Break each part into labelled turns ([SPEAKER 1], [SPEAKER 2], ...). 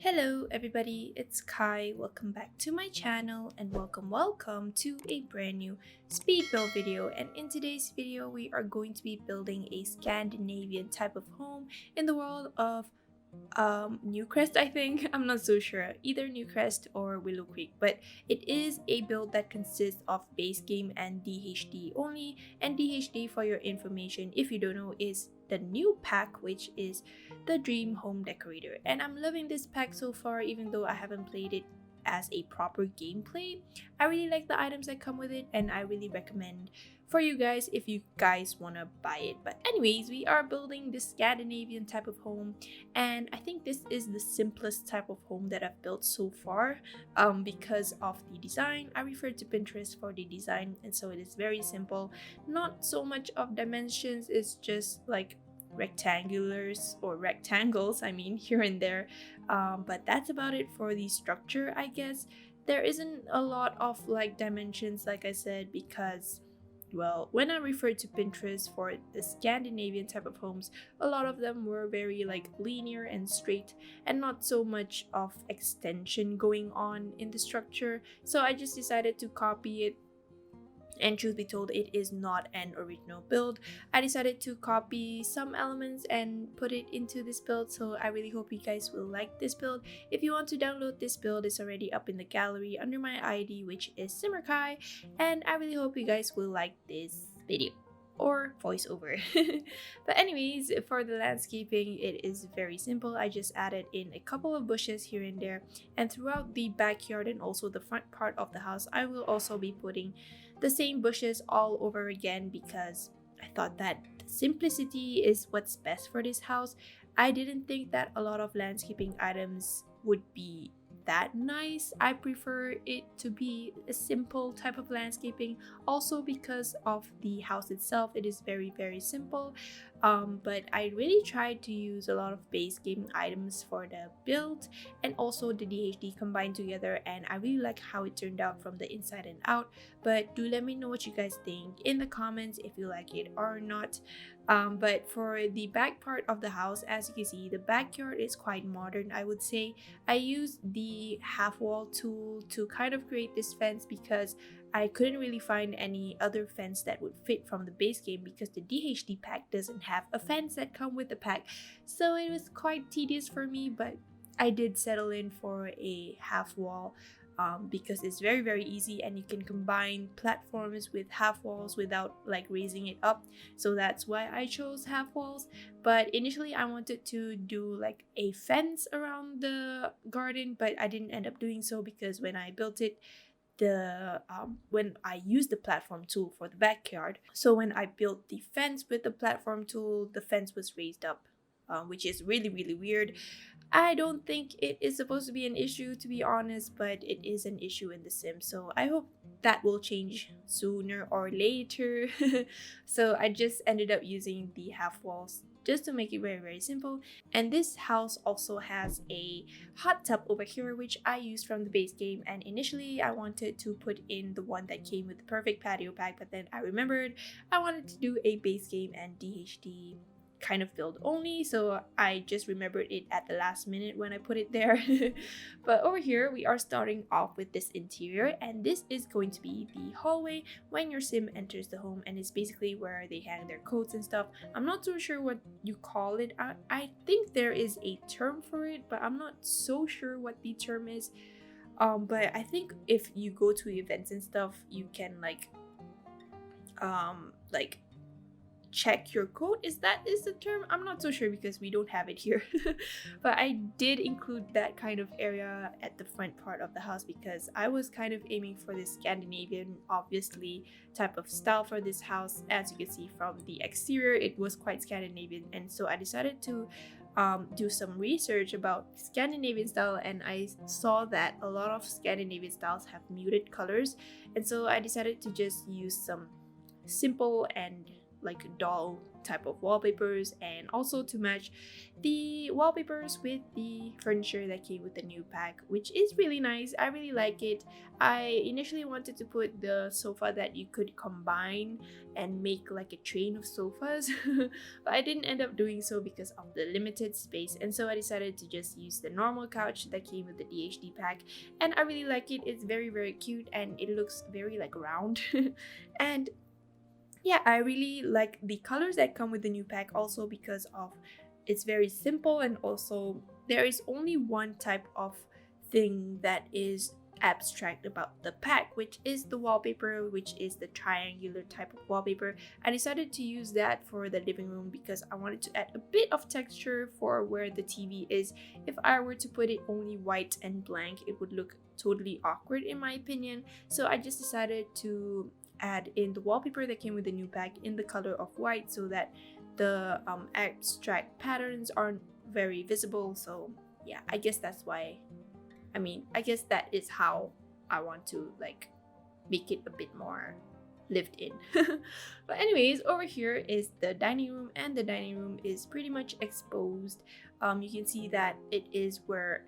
[SPEAKER 1] Hello everybody, it's Kai. Welcome back to my channel and welcome to a brand new speed build video. And in today's video we are going to be building a Scandinavian type of home in the world of Newcrest. I think I'm not so sure, either Newcrest or Willow Creek, but it is a build that consists of base game and DHD only. And DHD, for your information if you don't know, is the new pack, which is the Dream Home Decorator. And I'm loving this pack so far, even though I haven't played it as a proper gameplay. I really like the items that come with it, and I really recommend for you guys if you guys want to buy it. But anyways, we are building this Scandinavian type of home, and I think this is the simplest type of home that I've built so far because of the design. I referred to Pinterest for the design, and so it is very simple. Not so much of dimensions, it's just like rectangulars or rectangles, I mean, here and there, but that's about it for the structure. I guess there isn't a lot of like dimensions, like I said, because well, when I referred to Pinterest for the Scandinavian type of homes, a lot of them were very like linear and straight and not so much of extension going on in the structure. So I just decided to copy it, and truth be told, it is not an original build. I decided to copy some elements and put it into this build, so I really hope you guys will like this build. If you want to download this build, it's already up in the gallery under my ID, which is simmerkhai, and I really hope you guys will like this video or voiceover. But anyways, for the landscaping, it is very simple. I just added in a couple of bushes here and there, and throughout the backyard and also the front part of the house, I will also be putting the same bushes all over again because I thought that simplicity is what's best for this house. I didn't think that a lot of landscaping items would be that nice. I prefer it to be a simple type of landscaping, also because of the house itself. It is very simple, but I really tried to use a lot of base game items for the build and also the DHD combined together, and I really like how it turned out from the inside and out. But do let me know what you guys think in the comments if you like it or not. But for the back part of the house, as you can see, the backyard is quite modern, I would say. I used the half wall tool to kind of create this fence because I couldn't really find any other fence that would fit from the base game because the DHD pack doesn't have a fence that come with the pack. So it was quite tedious for me, but I did settle in for a half wall because it's very easy, and you can combine platforms with half walls without like raising it up. So that's why I chose half walls. But initially I wanted to do like a fence around the garden, but I didn't end up doing so because when I built it, when I used the platform tool for the backyard, so when I built the fence with the platform tool, the fence was raised up, which is really weird. I don't think it is supposed to be an issue, to be honest, but it is an issue in The Sims, so I hope that will change sooner or later. So I just ended up using the half walls just to make it very simple. And this house also has a hot tub over here, which I used from the base game, and initially I wanted to put in the one that came with the perfect patio pack, but then I remembered I wanted to do a base game and DHD kind of build only, so I just remembered it at the last minute when I put it there. But over here we are starting off with this interior, and this is going to be the hallway when your sim enters the home, and it's basically where they hang their coats and stuff. I'm not so sure what you call it. I think there is a term for it, but I'm not so sure what the term is. But I think if you go to events and stuff, you can like check your coat. Is the term? I'm not so sure because we don't have it here. But I did include that kind of area at the front part of the house because I was kind of aiming for this Scandinavian, obviously, type of style for this house. As you can see from the exterior, it was quite Scandinavian, and so I decided to do some research about Scandinavian style, and I saw that a lot of Scandinavian styles have muted colors, and so I decided to just use some simple and like doll type of wallpapers, and also to match the wallpapers with the furniture that came with the new pack, which is really nice. I really like it. I initially wanted to put the sofa that you could combine and make like a train of sofas but I didn't end up doing so because of the limited space, and so I decided to just use the normal couch that came with the DHD pack, and I really like it. It's very cute and it looks very like round and yeah, I really like the colors that come with the new pack also because of it's very simple, and also there is only one type of thing that is abstract about the pack, which is the wallpaper, which is the triangular type of wallpaper. I decided to use that for the living room because I wanted to add a bit of texture for where the TV is. If I were to put it only white and blank, it would look totally awkward in my opinion, so I just decided to add in the wallpaper that came with the new pack in the color of white so that the abstract patterns aren't very visible. So yeah, I guess that's why, I guess that is how I want to like make it a bit more lived in. But anyways, over here is the dining room, and the dining room is pretty much exposed. You can see that it is where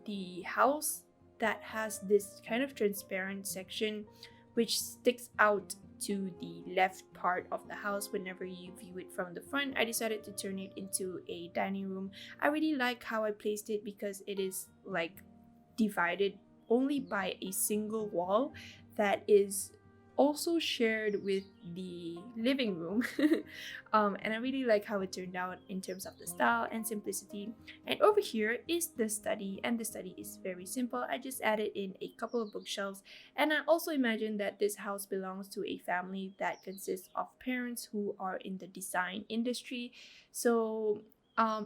[SPEAKER 1] the house that has this kind of transparent section which sticks out to the left part of the house whenever you view it from the front. I decided to turn it into a dining room. I really like how I placed it because it is like divided only by a single wall that is also shared with the living room. And I really like how it turned out in terms of the style and simplicity. And over here is the study, and the study is very simple. I just added in a couple of bookshelves, and I also imagine that this house belongs to a family that consists of parents who are in the design industry. So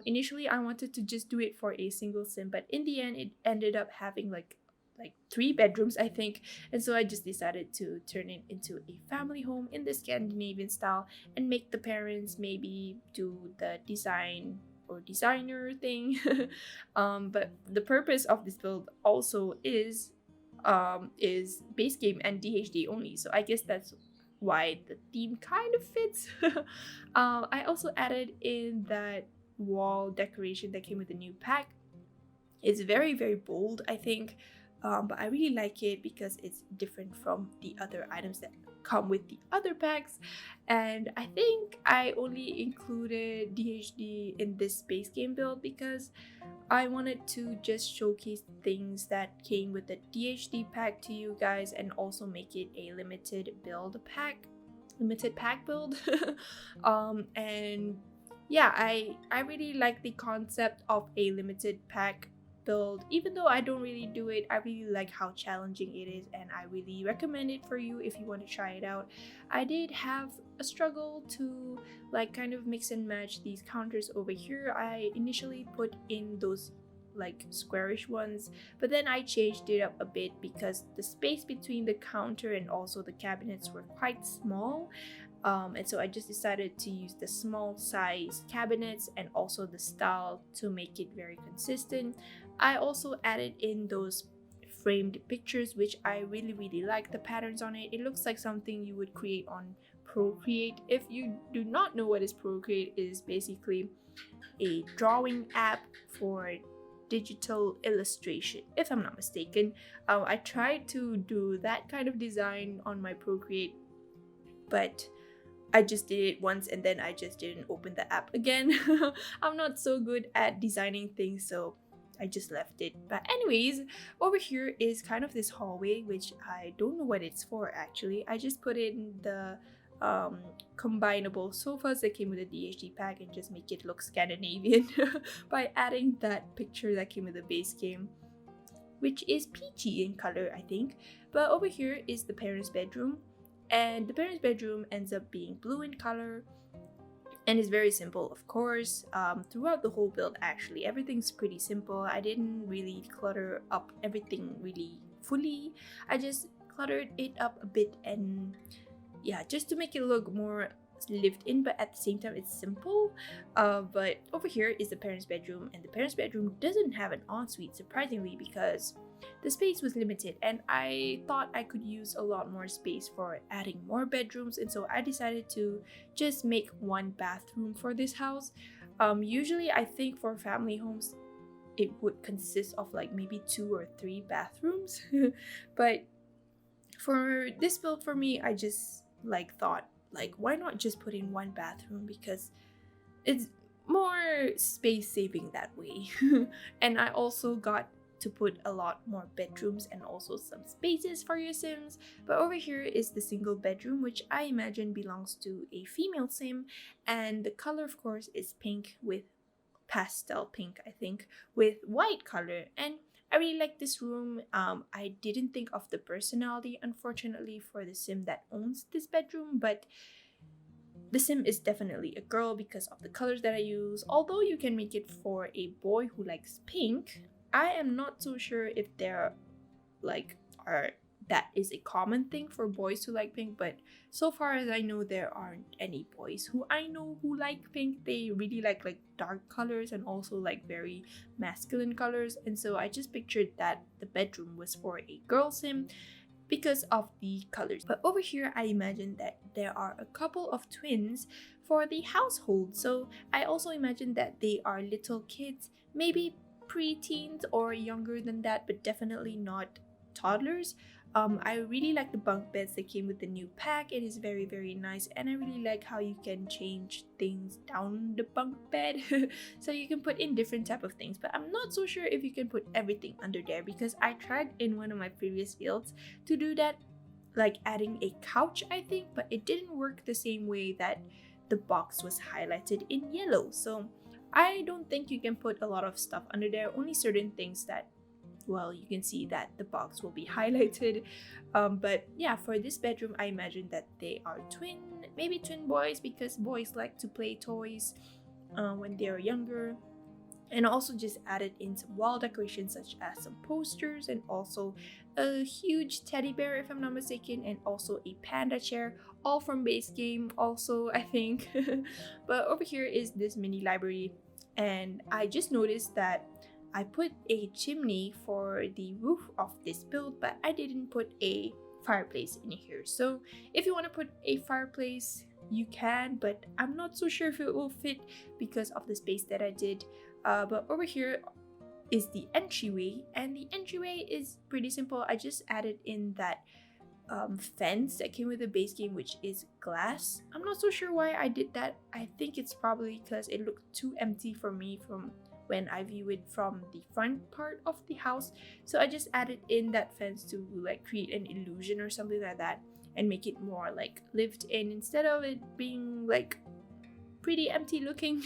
[SPEAKER 1] initially I wanted to just do it for a single sim, but in the end it ended up having like 3 bedrooms, I think, and so I just decided to turn it into a family home in the Scandinavian style and make the parents maybe do the design or designer thing. But the purpose of this build also is base game and DHD only, so I guess that's why the theme kind of fits. I also added in that wall decoration that came with the new pack. It's very bold, I think, but I really like it because it's different from the other items that come with the other packs. And I think I only included DHD in this base game build because I wanted to just showcase things that came with the DHD pack to you guys, and also make it a limited pack build. And yeah, I really like the concept of a limited pack build. Even though I don't really do it, I really like how challenging it is, and I really recommend it for you if you want to try it out. I did have a struggle to like kind of mix and match these counters over here. I initially put in those like squarish ones, but then I changed it up a bit because the space between the counter and also the cabinets were quite small. And so I just decided to use the small size cabinets and also the style to make it very consistent. I also added in those framed pictures, which I really like the patterns on it. It looks like something you would create on Procreate. If you do not know what is Procreate, it is basically a drawing app for digital illustration, if I'm not mistaken. I tried to do that kind of design on my Procreate, but I just did it once and then I just didn't open the app again. I'm not so good at designing things, so I just left it. But anyways, over here is kind of this hallway, which I don't know what it's for actually. I just put in the combinable sofas that came with the DHD pack and just make it look Scandinavian by adding that picture that came with the base game, which is peachy in color, I think. But over here is the parents' bedroom, and the parents' bedroom ends up being blue in color and is very simple, of course. Throughout the whole build, actually, everything's pretty simple. I didn't really clutter up everything really fully. I just cluttered it up a bit, and yeah, just to make it look more lived in, but at the same time it's simple. But over here is the parents' bedroom, and the parents' bedroom doesn't have an ensuite, surprisingly, because the space was limited and I thought I could use a lot more space for adding more bedrooms, and so I decided to just make one bathroom for this house. Usually I think for family homes it would consist of like maybe 2 or 3 bathrooms but for this build, for me, I just like thought like, why not just put in one bathroom, because it's more space saving that way. And I also got to put a lot more bedrooms and also some spaces for your sims. But over here is the single bedroom, which I imagine belongs to a female sim, and the color of course is pink, with pastel pink, I think, with white color. And I really like this room. I didn't think of the personality, unfortunately, for the sim that owns this bedroom, but the sim is definitely a girl because of the colors that I use. Although you can make it for a boy who likes pink, I am not so sure if there like are that is a common thing for boys who like pink, but so far as I know, there aren't any boys who I know who like pink. They really like dark colors and also like very masculine colors, and so I just pictured that the bedroom was for a girl sim because of the colors. But over here, I imagine that there are a couple of twins for the household. So I also imagine that they are little kids, maybe pre-teens or younger than that, but definitely not toddlers. I really like the bunk beds that came with the new pack. It is very, very nice, and I really like how you can change things down the bunk bed so you can put in different type of things. But I'm not so sure if you can put everything under there, because I tried in one of my previous builds to do that, like adding a couch, I think, but it didn't work the same way that the box was highlighted in yellow. So I don't think you can put a lot of stuff under there, only certain things that, well, you can see that the box will be highlighted. But yeah, for this bedroom, I imagine that they are maybe twin boys, because boys like to play toys when they are younger. And also just added in some wall decorations such as some posters and also a huge teddy bear, if I'm not mistaken, and also a panda chair, all from base game also, I think. But over here is this mini library, and I just noticed that I put a chimney for the roof of this build, but I didn't put a fireplace in here. So if you want to put a fireplace, you can, but I'm not so sure if it will fit because of the space that I did. But over here is the entryway, and the entryway is pretty simple. I just added in that fence that came with the base game, which is glass. I'm not so sure why I did that. I think it's probably because it looked too empty for me from when I view it from the front part of the house. So I just added in that fence to like create an illusion or something like that, and make it more like lived in instead of it being like pretty empty looking.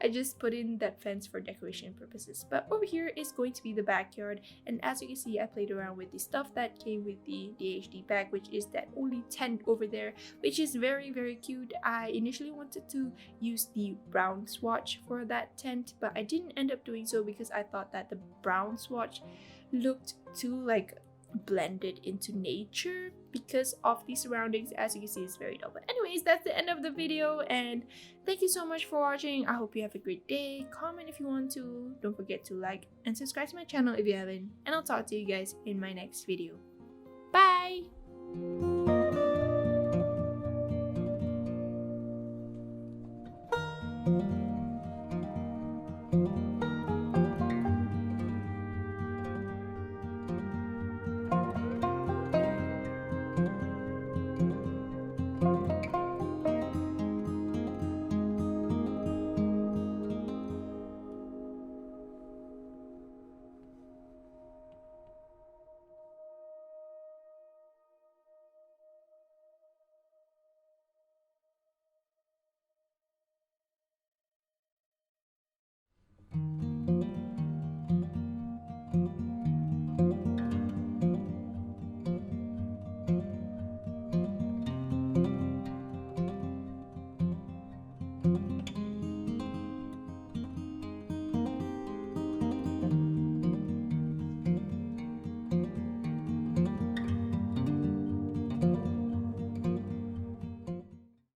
[SPEAKER 1] I just put in that fence for decoration purposes. But over here is going to be the backyard, and as you can see, I played around with the stuff that came with the DHD pack, which is that only tent over there, which is very, very cute. I initially wanted to use the brown swatch for that tent, but I didn't end up doing so because I thought that the brown swatch looked too like blended into nature because of the surroundings. As you can see, it's very dull. But anyways, that's the end of the video, and thank you so much for watching. I hope you have a great day. Comment if you want to. Don't forget to like and subscribe to my channel if you haven't, and I'll talk to you guys in my next video. Bye.